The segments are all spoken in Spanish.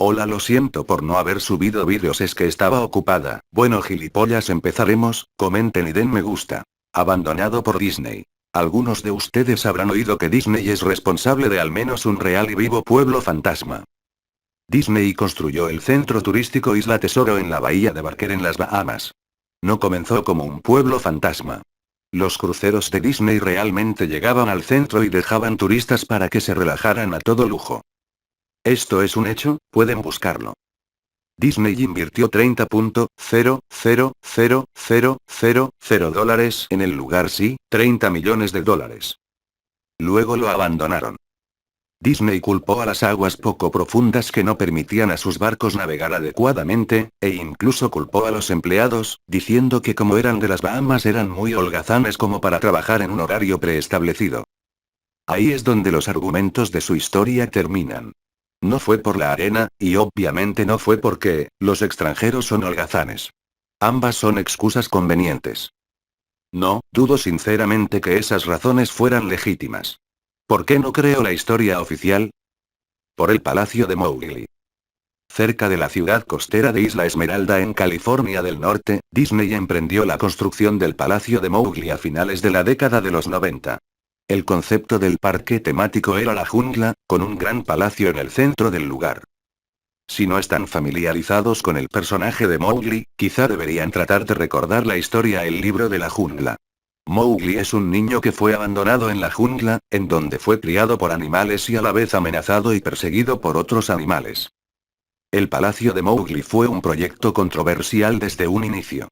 Hola, lo siento por no haber subido vídeos, es que estaba ocupada. Bueno, gilipollas, empezaremos. Comenten y den me gusta. Abandonado por Disney. Algunos de ustedes habrán oído que Disney es responsable de al menos un real y vivo pueblo fantasma. Disney construyó el centro turístico Isla Tesoro en la bahía de Barker en las Bahamas. No comenzó como un pueblo fantasma. Los cruceros de Disney realmente llegaban al centro y dejaban turistas para que se relajaran a todo lujo. Esto es un hecho, pueden buscarlo. Disney invirtió $30.00000 en el lugar, sí, $30 millones. Luego lo abandonaron. Disney culpó a las aguas poco profundas que no permitían a sus barcos navegar adecuadamente, e incluso culpó a los empleados, diciendo que como eran de las Bahamas eran muy holgazanes como para trabajar en un horario preestablecido. Ahí es donde los argumentos de su historia terminan. No fue por la arena, y obviamente no fue porque los extranjeros son holgazanes. Ambas son excusas convenientes. No, dudo sinceramente que esas razones fueran legítimas. ¿Por qué no creo la historia oficial? Por el Palacio de Mowgli. Cerca de la ciudad costera de Isla Esmeralda en California del Norte, Disney emprendió la construcción del Palacio de Mowgli a finales de la década de los 90. El concepto del parque temático era la jungla, con un gran palacio en el centro del lugar. Si no están familiarizados con el personaje de Mowgli, quizá deberían tratar de recordar la historia El libro de la jungla. Mowgli es un niño que fue abandonado en la jungla, en donde fue criado por animales y a la vez amenazado y perseguido por otros animales. El Palacio de Mowgli fue un proyecto controversial desde un inicio.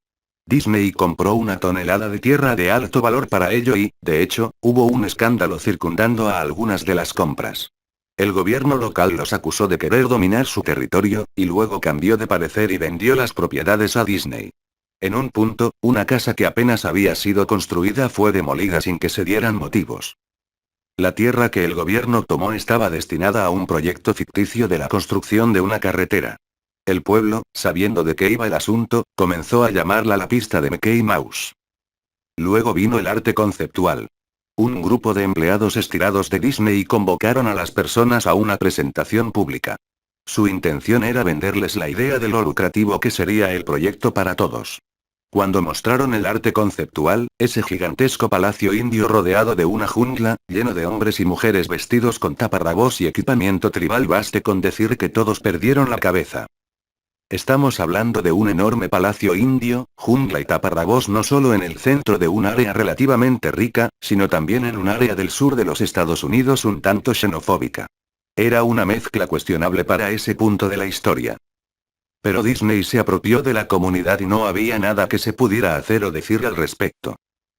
Disney compró una tonelada de tierra de alto valor para ello y, de hecho, hubo un escándalo circundando a algunas de las compras. El gobierno local los acusó de querer dominar su territorio, y luego cambió de parecer y vendió las propiedades a Disney. En un punto, una casa que apenas había sido construida fue demolida sin que se dieran motivos. La tierra que el gobierno tomó estaba destinada a un proyecto ficticio de la construcción de una carretera. El pueblo, sabiendo de qué iba el asunto, comenzó a llamarla la pista de Mickey Mouse. Luego vino el arte conceptual. Un grupo de empleados estirados de Disney convocaron a las personas a una presentación pública. Su intención era venderles la idea de lo lucrativo que sería el proyecto para todos. Cuando mostraron el arte conceptual, ese gigantesco palacio indio rodeado de una jungla, lleno de hombres y mujeres vestidos con taparrabos y equipamiento tribal, baste con decir que todos perdieron la cabeza. Estamos hablando de un enorme palacio indio, jungla y taparrabos no solo en el centro de un área relativamente rica, sino también en un área del sur de los Estados Unidos un tanto xenofóbica. Era una mezcla cuestionable para ese punto de la historia. Pero Disney se apropió de la comunidad y no había nada que se pudiera hacer o decir al respecto.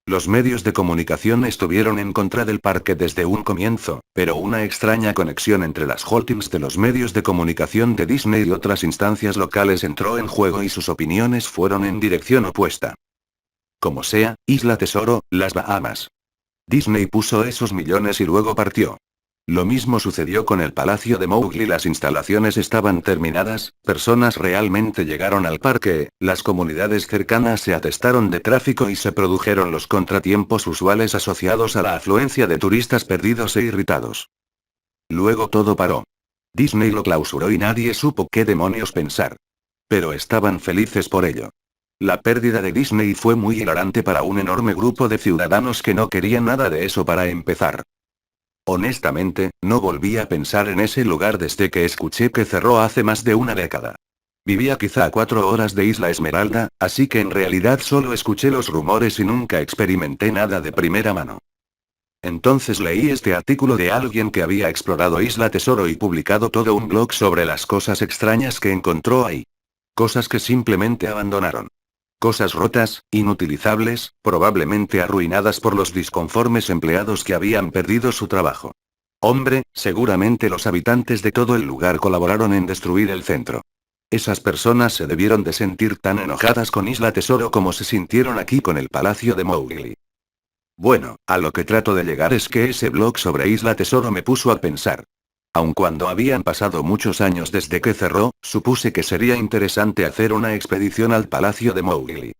Los medios de comunicación estuvieron en contra del parque desde un comienzo, pero una extraña conexión entre las holdings de los medios de comunicación de Disney y otras instancias locales entró en juego y sus opiniones fueron en dirección opuesta. Como sea, Isla Tesoro, las Bahamas. Disney puso esos millones y luego partió. Lo mismo sucedió con el Palacio de Mowgli, las instalaciones estaban terminadas, personas realmente llegaron al parque, las comunidades cercanas se atestaron de tráfico y se produjeron los contratiempos usuales asociados a la afluencia de turistas perdidos e irritados. Luego todo paró. Disney lo clausuró y nadie supo qué demonios pensar. Pero estaban felices por ello. La pérdida de Disney fue muy hilarante para un enorme grupo de ciudadanos que no querían nada de eso para empezar. Honestamente, no volví a pensar en ese lugar desde que escuché que cerró hace más de una década. Vivía quizá a 4 horas de Isla Esmeralda, así que en realidad solo escuché los rumores y nunca experimenté nada de primera mano. Entonces leí este artículo de alguien que había explorado Isla Tesoro y publicado todo un blog sobre las cosas extrañas que encontró ahí. Cosas que simplemente abandonaron. Cosas rotas, inutilizables, probablemente arruinadas por los disconformes empleados que habían perdido su trabajo. Hombre, seguramente los habitantes de todo el lugar colaboraron en destruir el centro. Esas personas se debieron de sentir tan enojadas con Isla Tesoro como se sintieron aquí con el Palacio de Mowgli. Bueno, a lo que trato de llegar es que ese blog sobre Isla Tesoro me puso a pensar. Aun cuando habían pasado muchos años desde que cerró, supuse que sería interesante hacer una expedición al Palacio de Mowgli.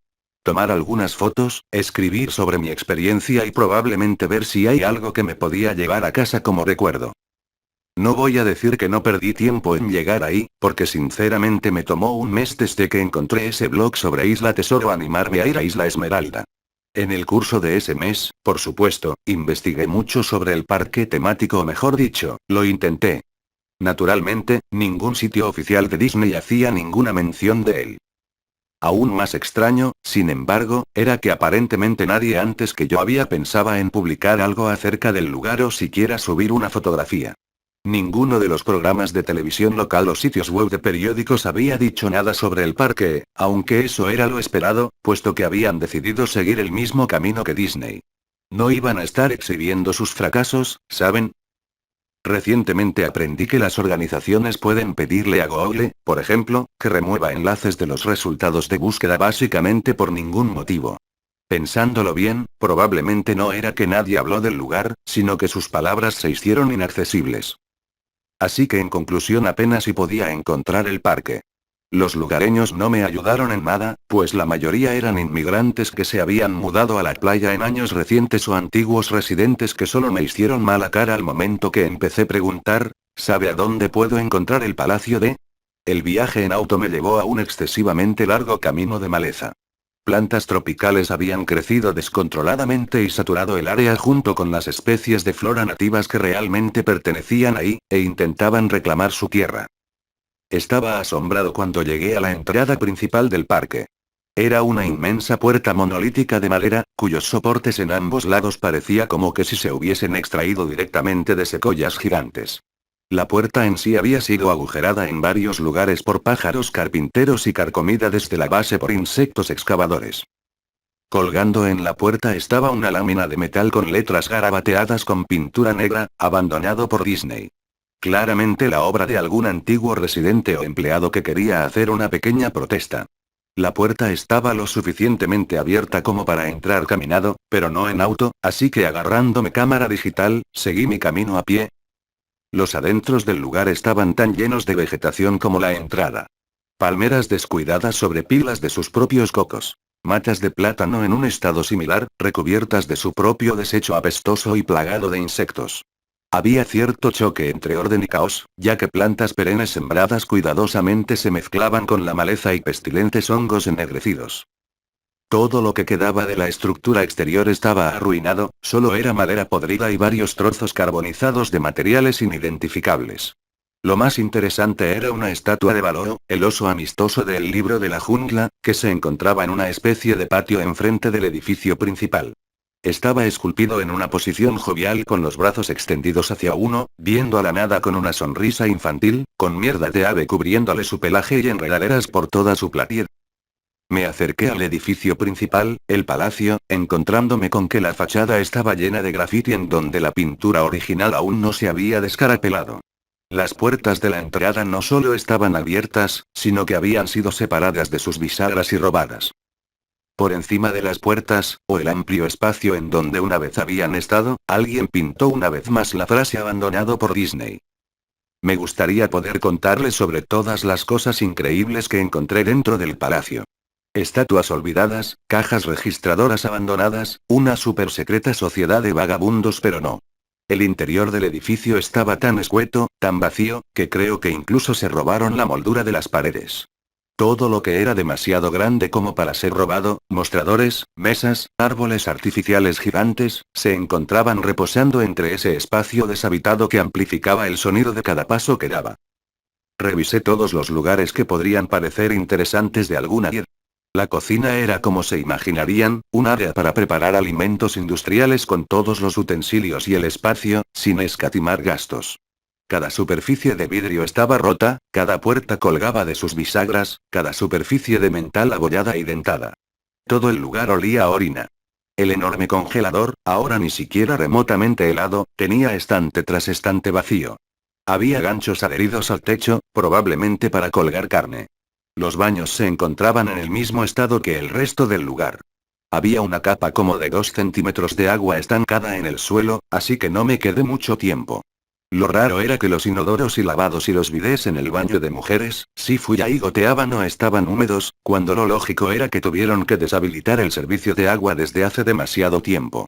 Tomar algunas fotos, escribir sobre mi experiencia y probablemente ver si hay algo que me podía llevar a casa como recuerdo. No voy a decir que no perdí tiempo en llegar ahí, porque sinceramente me tomó un mes desde que encontré ese blog sobre Isla Tesoro animarme a ir a Isla Esmeralda. En el curso de ese mes, por supuesto, investigué mucho sobre el parque temático o mejor dicho, lo intenté. Naturalmente, ningún sitio oficial de Disney hacía ninguna mención de él. Aún más extraño, sin embargo, era que aparentemente nadie antes que yo había pensaba en publicar algo acerca del lugar o siquiera subir una fotografía. Ninguno de los programas de televisión local o sitios web de periódicos había dicho nada sobre el parque, aunque eso era lo esperado, puesto que habían decidido seguir el mismo camino que Disney. No iban a estar exhibiendo sus fracasos, ¿saben? Recientemente aprendí que las organizaciones pueden pedirle a Google, por ejemplo, que remueva enlaces de los resultados de búsqueda básicamente por ningún motivo. Pensándolo bien, probablemente no era que nadie habló del lugar, sino que sus palabras se hicieron inaccesibles. Así que en conclusión apenas si podía encontrar el parque. Los lugareños no me ayudaron en nada, pues la mayoría eran inmigrantes que se habían mudado a la playa en años recientes o antiguos residentes que solo me hicieron mala cara al momento que empecé a preguntar, ¿sabe a dónde puedo encontrar el palacio de? El viaje en auto me llevó a un excesivamente largo camino de maleza. Plantas tropicales habían crecido descontroladamente y saturado el área junto con las especies de flora nativas que realmente pertenecían ahí, e intentaban reclamar su tierra. Estaba asombrado cuando llegué a la entrada principal del parque. Era una inmensa puerta monolítica de madera, cuyos soportes en ambos lados parecía como que si se hubiesen extraído directamente de secoyas gigantes. La puerta en sí había sido agujerada en varios lugares por pájaros carpinteros y carcomida desde la base por insectos excavadores. Colgando en la puerta estaba una lámina de metal con letras garabateadas con pintura negra, abandonado por Disney. Claramente la obra de algún antiguo residente o empleado que quería hacer una pequeña protesta. La puerta estaba lo suficientemente abierta como para entrar caminado, pero no en auto, así que agarrando mi cámara digital, seguí mi camino a pie. Los adentros del lugar estaban tan llenos de vegetación como la entrada. Palmeras descuidadas sobre pilas de sus propios cocos. Matas de plátano en un estado similar, recubiertas de su propio desecho apestoso y plagado de insectos. Había cierto choque entre orden y caos, ya que plantas perennes sembradas cuidadosamente se mezclaban con la maleza y pestilentes hongos ennegrecidos. Todo lo que quedaba de la estructura exterior estaba arruinado, solo era madera podrida y varios trozos carbonizados de materiales inidentificables. Lo más interesante era una estatua de Baloo, el oso amistoso del libro de la jungla, que se encontraba en una especie de patio enfrente del edificio principal. Estaba esculpido en una posición jovial con los brazos extendidos hacia uno, viendo a la nada con una sonrisa infantil, con mierda de ave cubriéndole su pelaje y enredaderas por toda su platier. Me acerqué al edificio principal, el palacio, encontrándome con que la fachada estaba llena de grafiti en donde la pintura original aún no se había descarapelado. Las puertas de la entrada no solo estaban abiertas, sino que habían sido separadas de sus bisagras y robadas. Por encima de las puertas, o el amplio espacio en donde una vez habían estado, alguien pintó una vez más la frase abandonado por Disney. Me gustaría poder contarles sobre todas las cosas increíbles que encontré dentro del palacio. Estatuas olvidadas, cajas registradoras abandonadas, una super secreta sociedad de vagabundos, pero no. El interior del edificio estaba tan escueto, tan vacío, que creo que incluso se robaron la moldura de las paredes. Todo lo que era demasiado grande como para ser robado, mostradores, mesas, árboles artificiales gigantes, se encontraban reposando entre ese espacio deshabitado que amplificaba el sonido de cada paso que daba. Revisé todos los lugares que podrían parecer interesantes de alguna manera. La cocina era como se imaginarían, un área para preparar alimentos industriales con todos los utensilios y el espacio, sin escatimar gastos. Cada superficie de vidrio estaba rota, cada puerta colgaba de sus bisagras, cada superficie de metal abollada y dentada. Todo el lugar olía a orina. El enorme congelador, ahora ni siquiera remotamente helado, tenía estante tras estante vacío. Había ganchos adheridos al techo, probablemente para colgar carne. Los baños se encontraban en el mismo estado que el resto del lugar. Había una capa como de 2 centímetros de agua estancada en el suelo, así que no me quedé mucho tiempo. Lo raro era que los inodoros y lavados y los bidés en el baño de mujeres, si fui ahí goteaban o estaban húmedos, cuando lo lógico era que tuvieron que deshabilitar el servicio de agua desde hace demasiado tiempo.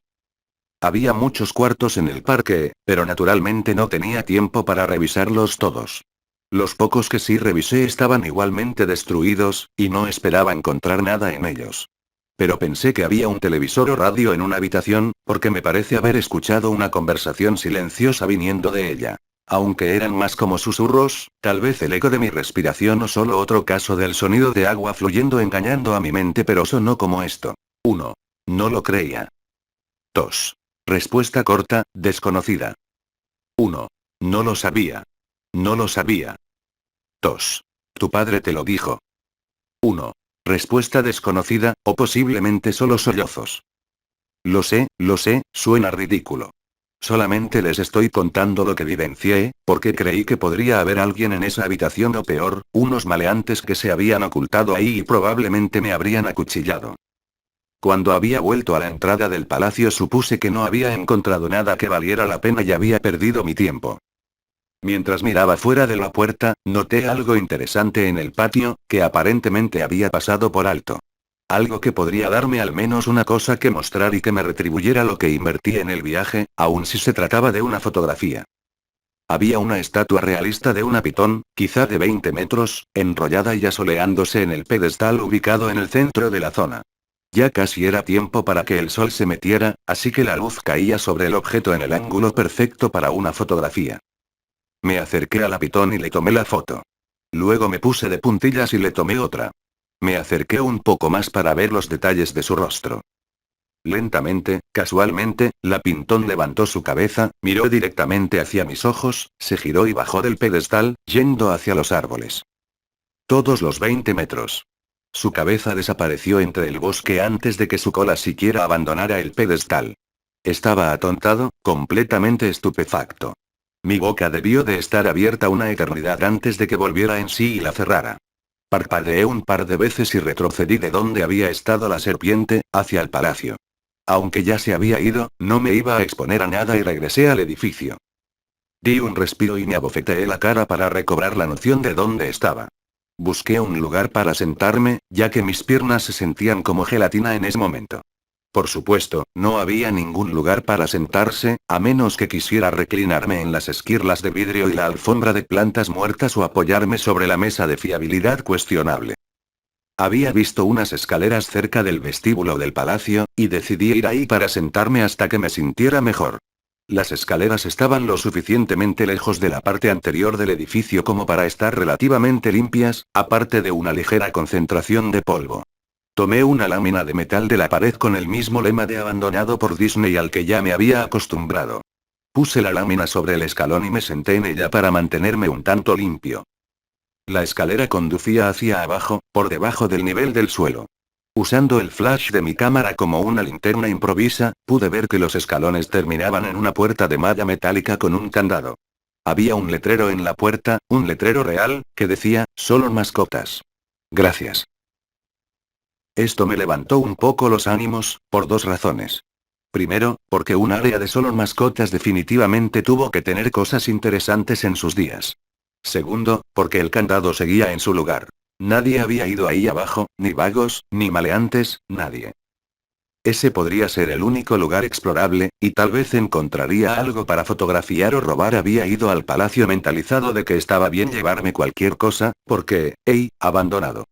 Había muchos cuartos en el parque, pero naturalmente no tenía tiempo para revisarlos todos. Los pocos que sí revisé estaban igualmente destruidos, y no esperaba encontrar nada en ellos. Pero pensé que había un televisor o radio en una habitación, porque me parece haber escuchado una conversación silenciosa viniendo de ella. Aunque eran más como susurros, tal vez el eco de mi respiración o solo otro caso del sonido de agua fluyendo engañando a mi mente, pero sonó como esto. 1. No lo creía. 2. Respuesta corta, desconocida. 1. No lo sabía. No lo sabía. 2. Tu padre te lo dijo. 1. Respuesta desconocida, o posiblemente solo sollozos. Lo sé, suena ridículo. Solamente les estoy contando lo que vivencié, porque creí que podría haber alguien en esa habitación o peor, unos maleantes que se habían ocultado ahí y probablemente me habrían acuchillado. Cuando había vuelto a la entrada del palacio supuse que no había encontrado nada que valiera la pena y había perdido mi tiempo. Mientras miraba fuera de la puerta, noté algo interesante en el patio, que aparentemente había pasado por alto. Algo que podría darme al menos una cosa que mostrar y que me retribuyera lo que invertí en el viaje, aun si se trataba de una fotografía. Había una estatua realista de una pitón, quizá de 20 metros, enrollada y asoleándose en el pedestal ubicado en el centro de la zona. Ya casi era tiempo para que el sol se metiera, así que la luz caía sobre el objeto en el ángulo perfecto para una fotografía. Me acerqué a la pitón y le tomé la foto. Luego me puse de puntillas y le tomé otra. Me acerqué un poco más para ver los detalles de su rostro. Lentamente, casualmente, la pitón levantó su cabeza, miró directamente hacia mis ojos, se giró y bajó del pedestal, yendo hacia los árboles. Todos los 20 metros. Su cabeza desapareció entre el bosque antes de que su cola siquiera abandonara el pedestal. Estaba atontado, completamente estupefacto. Mi boca debió de estar abierta una eternidad antes de que volviera en sí y la cerrara. Parpadeé un par de veces y retrocedí de donde había estado la serpiente, hacia el palacio. Aunque ya se había ido, no me iba a exponer a nada y regresé al edificio. Di un respiro y me abofeteé la cara para recobrar la noción de dónde estaba. Busqué un lugar para sentarme, ya que mis piernas se sentían como gelatina en ese momento. Por supuesto, no había ningún lugar para sentarse, a menos que quisiera reclinarme en las esquirlas de vidrio y la alfombra de plantas muertas o apoyarme sobre la mesa de fiabilidad cuestionable. Había visto unas escaleras cerca del vestíbulo del palacio, y decidí ir ahí para sentarme hasta que me sintiera mejor. Las escaleras estaban lo suficientemente lejos de la parte anterior del edificio como para estar relativamente limpias, aparte de una ligera concentración de polvo. Tomé una lámina de metal de la pared con el mismo lema de abandonado por Disney al que ya me había acostumbrado. Puse la lámina sobre el escalón y me senté en ella para mantenerme un tanto limpio. La escalera conducía hacia abajo, por debajo del nivel del suelo. Usando el flash de mi cámara como una linterna improvisa, pude ver que los escalones terminaban en una puerta de malla metálica con un candado. Había un letrero en la puerta, un letrero real, que decía, solo mascotas. Gracias. Esto me levantó un poco los ánimos, por dos razones. Primero, porque un área de solo mascotas definitivamente tuvo que tener cosas interesantes en sus días. Segundo, porque el candado seguía en su lugar. Nadie había ido ahí abajo, ni vagos, ni maleantes, nadie. Ese podría ser el único lugar explorable, y tal vez encontraría algo para fotografiar o robar. Había ido al palacio mentalizado de que estaba bien llevarme cualquier cosa, porque, abandonado.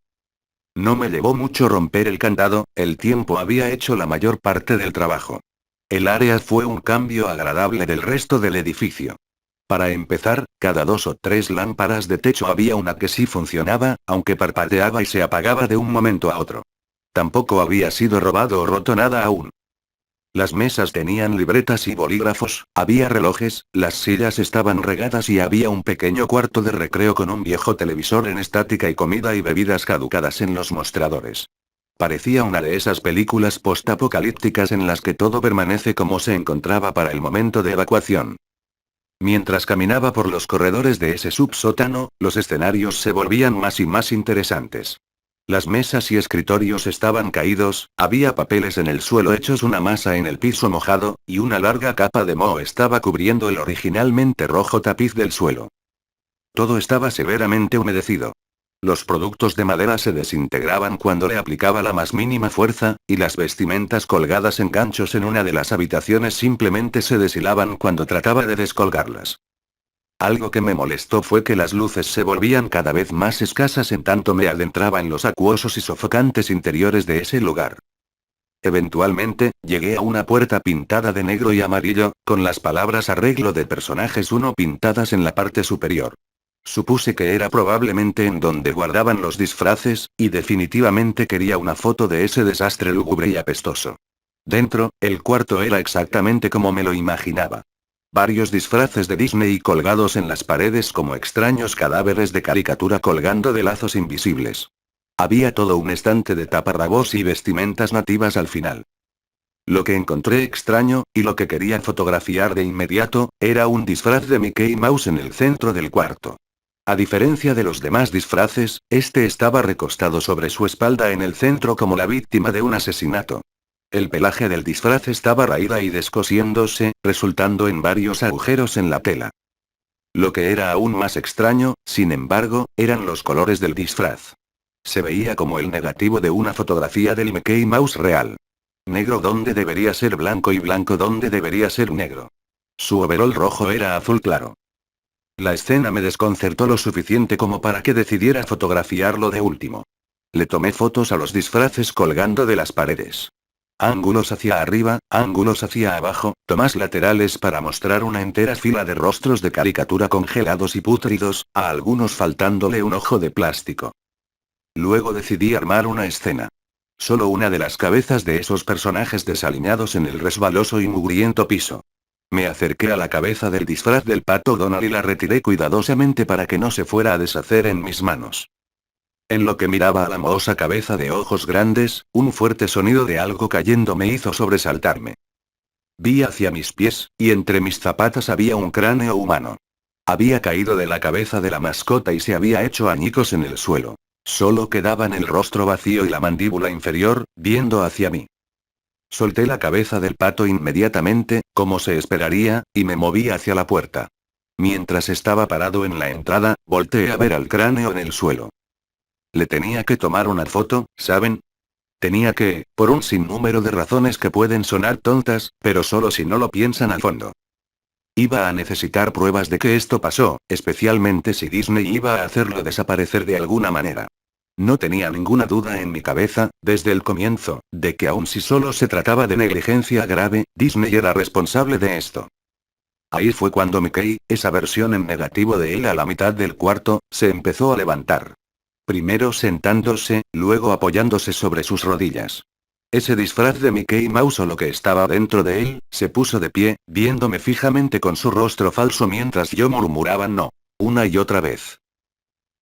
No me llevó mucho romper el candado, el tiempo había hecho la mayor parte del trabajo. El área fue un cambio agradable del resto del edificio. Para empezar, cada 2 o 3 lámparas de techo había una que sí funcionaba, aunque parpadeaba y se apagaba de un momento a otro. Tampoco había sido robado o roto nada aún. Las mesas tenían libretas y bolígrafos, había relojes, las sillas estaban regadas y había un pequeño cuarto de recreo con un viejo televisor en estática y comida y bebidas caducadas en los mostradores. Parecía una de esas películas postapocalípticas en las que todo permanece como se encontraba para el momento de evacuación. Mientras caminaba por los corredores de ese subsótano, los escenarios se volvían más y más interesantes. Las mesas y escritorios estaban caídos, había papeles en el suelo hechos una masa en el piso mojado, y una larga capa de moho estaba cubriendo el originalmente rojo tapiz del suelo. Todo estaba severamente humedecido. Los productos de madera se desintegraban cuando le aplicaba la más mínima fuerza, y las vestimentas colgadas en ganchos en una de las habitaciones simplemente se deshilaban cuando trataba de descolgarlas. Algo que me molestó fue que las luces se volvían cada vez más escasas en tanto me adentraba en los acuosos y sofocantes interiores de ese lugar. Eventualmente, llegué a una puerta pintada de negro y amarillo, con las palabras arreglo de personajes 1 pintadas en la parte superior. Supuse que era probablemente en donde guardaban los disfraces, y definitivamente quería una foto de ese desastre lúgubre y apestoso. Dentro, el cuarto era exactamente como me lo imaginaba. Varios disfraces de Disney colgados en las paredes como extraños cadáveres de caricatura colgando de lazos invisibles. Había todo un estante de taparrabos y vestimentas nativas al final. Lo que encontré extraño, y lo que quería fotografiar de inmediato, era un disfraz de Mickey Mouse en el centro del cuarto. A diferencia de los demás disfraces, este estaba recostado sobre su espalda en el centro como la víctima de un asesinato. El pelaje del disfraz estaba raída y descosiéndose, resultando en varios agujeros en la tela. Lo que era aún más extraño, sin embargo, eran los colores del disfraz. Se veía como el negativo de una fotografía del Mickey Mouse real. Negro donde debería ser blanco y blanco donde debería ser negro. Su overol rojo era azul claro. La escena me desconcertó lo suficiente como para que decidiera fotografiarlo de último. Le tomé fotos a los disfraces colgando de las paredes. Ángulos hacia arriba, ángulos hacia abajo, tomas laterales para mostrar una entera fila de rostros de caricatura congelados y pútridos, a algunos faltándole un ojo de plástico. Luego decidí armar una escena. Solo una de las cabezas de esos personajes desaliñados en el resbaloso y mugriento piso. Me acerqué a la cabeza del disfraz del pato Donald y la retiré cuidadosamente para que no se fuera a deshacer en mis manos. En lo que miraba a la mohosa cabeza de ojos grandes, un fuerte sonido de algo cayendo me hizo sobresaltarme. Vi hacia mis pies, y entre mis zapatas había un cráneo humano. Había caído de la cabeza de la mascota y se había hecho añicos en el suelo. Solo quedaban el rostro vacío y la mandíbula inferior, viendo hacia mí. Solté la cabeza del pato inmediatamente, como se esperaría, y me moví hacia la puerta. Mientras estaba parado en la entrada, volteé a ver al cráneo en el suelo. Le tenía que tomar una foto, ¿saben? Tenía que, por un sinnúmero de razones que pueden sonar tontas, pero solo si no lo piensan a fondo. Iba a necesitar pruebas de que esto pasó, especialmente si Disney iba a hacerlo desaparecer de alguna manera. No tenía ninguna duda en mi cabeza, desde el comienzo, de que aun si solo se trataba de negligencia grave, Disney era responsable de esto. Ahí fue cuando Mickey, esa versión en negativo de él a la mitad del cuarto, se empezó a levantar. Primero sentándose, luego apoyándose sobre sus rodillas. Ese disfraz de Mickey Mouse o lo que estaba dentro de él, se puso de pie, viéndome fijamente con su rostro falso mientras yo murmuraba no, una y otra vez.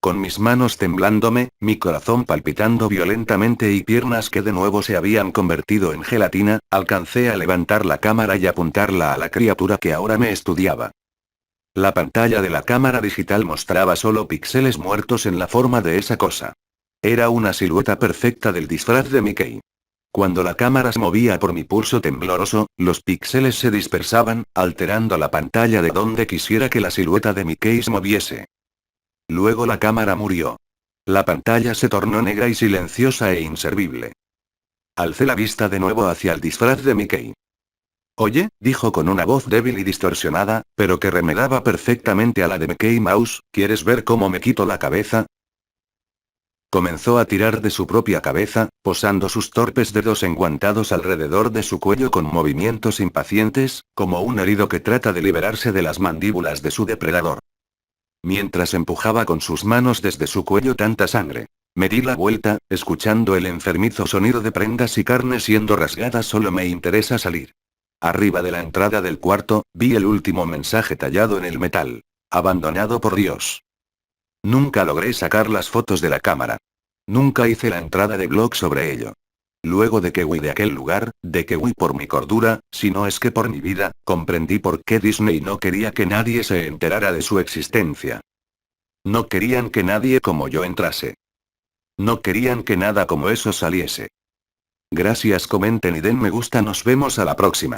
Con mis manos temblándome, mi corazón palpitando violentamente y piernas que de nuevo se habían convertido en gelatina, alcancé a levantar la cámara y apuntarla a la criatura que ahora me estudiaba. La pantalla de la cámara digital mostraba solo píxeles muertos en la forma de esa cosa. Era una silueta perfecta del disfraz de Mickey. Cuando la cámara se movía por mi pulso tembloroso, los píxeles se dispersaban, alterando la pantalla de donde quisiera que la silueta de Mickey se moviese. Luego la cámara murió. La pantalla se tornó negra y silenciosa e inservible. Alcé la vista de nuevo hacia el disfraz de Mickey. Oye, dijo con una voz débil y distorsionada, pero que remedaba perfectamente a la de Mickey Mouse, ¿quieres ver cómo me quito la cabeza? Comenzó a tirar de su propia cabeza, posando sus torpes dedos enguantados alrededor de su cuello con movimientos impacientes, como un herido que trata de liberarse de las mandíbulas de su depredador. Mientras empujaba con sus manos desde su cuello tanta sangre. Me di la vuelta, escuchando el enfermizo sonido de prendas y carne siendo rasgadas. Solo me interesa salir. Arriba de la entrada del cuarto, vi el último mensaje tallado en el metal. Abandonado por Dios. Nunca logré sacar las fotos de la cámara. Nunca hice la entrada de blog sobre ello. Luego de que huí de aquel lugar, de que huí por mi cordura, si no es que por mi vida, comprendí por qué Disney no quería que nadie se enterara de su existencia. No querían que nadie como yo entrase. No querían que nada como eso saliese. Gracias, comenten y den me gusta, nos vemos a la próxima.